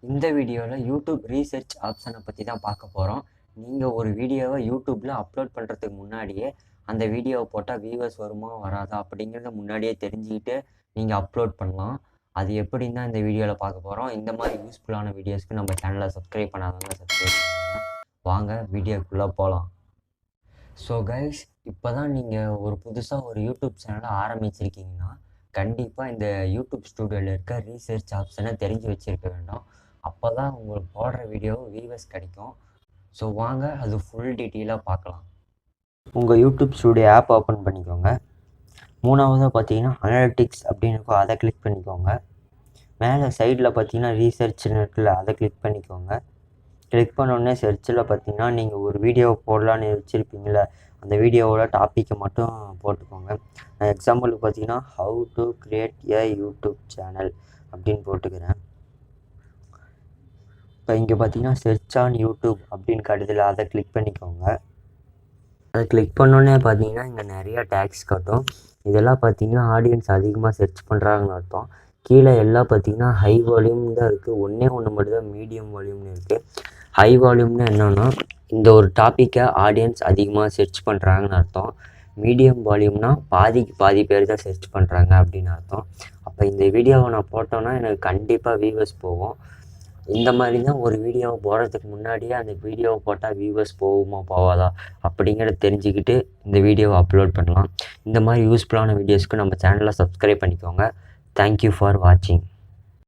இந்த வீடியோவில் YouTube research ஆப்ஷனை பற்றி தான் பார்க்க போகிறோம். நீங்கள் ஒரு வீடியோவை யூடியூப்பில் அப்லோட் பண்ணுறதுக்கு முன்னாடியே அந்த வீடியோவை போட்டால் வியூவர்ஸ் வருமா வராதா அப்படிங்கிறத முன்னாடியே தெரிஞ்சுக்கிட்டு நீங்கள் அப்லோட் பண்ணலாம். அது எப்படின்னு தான் இந்த வீடியோவில் பார்க்க போகிறோம். இந்த மாதிரி யூஸ்ஃபுல்லான வீடியோஸ்க்கு நம்ம சேனலை சப்ஸ்கிரைப் பண்ணாதவங்க சப்ஸ்கிரைப் பண்ணுங்கள். வாங்க வீடியோக்குள்ளே போகலாம். ஸோ கைஸ், இப்போ தான் நீங்கள் ஒரு புதுசாக ஒரு யூடியூப் சேனலை ஆரம்பிச்சிருக்கீங்கன்னா கண்டிப்பாக இந்த யூடியூப் ஸ்டூடியோவில் இருக்க ரீசர்ச் ஆப்ஷனை தெரிஞ்சு வச்சுருக்க வேண்டும். அப்போ தான் உங்களுக்கு போடுற வீடியோ வியூவர்ஸ் கிடைக்கும். ஸோ வாங்க அது ஃபுல் டீட்டெயிலாக பார்க்கலாம். உங்கள் யூடியூப் ஸ்டூடியோ ஆப் ஓப்பன் பண்ணிக்கோங்க. மூணாவதாக பார்த்தீங்கன்னா அனலிட்டிக்ஸ் அப்படின்னு இருக்கும், அதை கிளிக் பண்ணிக்கோங்க. மேலே சைடில் பார்த்தீங்கன்னா ரீசர்ச்னு இருக்குல்ல, அதை கிளிக் பண்ணிக்கோங்க. கிளிக் பண்ணோடனே சர்ச்சில் பார்த்தீங்கன்னா நீங்கள் ஒரு வீடியோ போடலான்னு வச்சுருப்பீங்கள, அந்த வீடியோவோட டாப்பிக்கை மட்டும் போட்டுக்கோங்க. எக்ஸாம்பிளுக்கு பார்த்தீங்கன்னா how to create A YouTube channel அப்படின்னு போட்டுக்கிறேன். இப்போ இங்கே பார்த்தீங்கன்னா சர்ச் ஆன் யூடியூப் அப்படின்னு காட்டுதில்ல, அதை கிளிக் பண்ணிக்கோங்க. அதை கிளிக் பண்ணோன்னே பார்த்தீங்கன்னா இங்கே நிறையா டேக்ஸ் காட்டும். இதெல்லாம் பார்த்தீங்கன்னா ஆடியன்ஸ் அதிகமாக சர்ச் பண்ணுறாங்கன்னு அர்த்தம். கீழே எல்லாம் பார்த்தீங்கன்னா ஹை வால்யூம் தான் இருக்குது. ஒன்றே ஒன்று மட்டும் தான் மீடியம் வால்யூம்னு இருக்குது. ஹை வால்யூம்னு என்னென்னா இந்த ஒரு டாப்பிக்கை ஆடியன்ஸ் அதிகமாக சர்ச் பண்ணுறாங்கன்னு அர்த்தம். மீடியம் வால்யூம்னா பாதிக்கு பாதி பேர் தான் சர்ச் பண்ணுறாங்க அப்படின்னு அர்த்தம். அப்போ இந்த வீடியோவை நான் போட்டோன்னா எனக்கு கண்டிப்பாக வியூவர்ஸ் போகும். இந்த மாதிரி தான் ஒரு வீடியோவை போடுறதுக்கு முன்னாடியே அந்த வீடியோவை போட்டால் வியூவர்ஸ் போகுமா போகாதா அப்படிங்கிறத தெரிஞ்சுக்கிட்டு இந்த வீடியோவை அப்லோட் பண்ணலாம். இந்த மாதிரி யூஸ்ஃபுல்லான வீடியோஸ்க்கு நம்ம சேனலை சப்ஸ்கிரைப் பண்ணிக்கோங்க. தேங்க்யூ ஃபார் வாட்சிங்.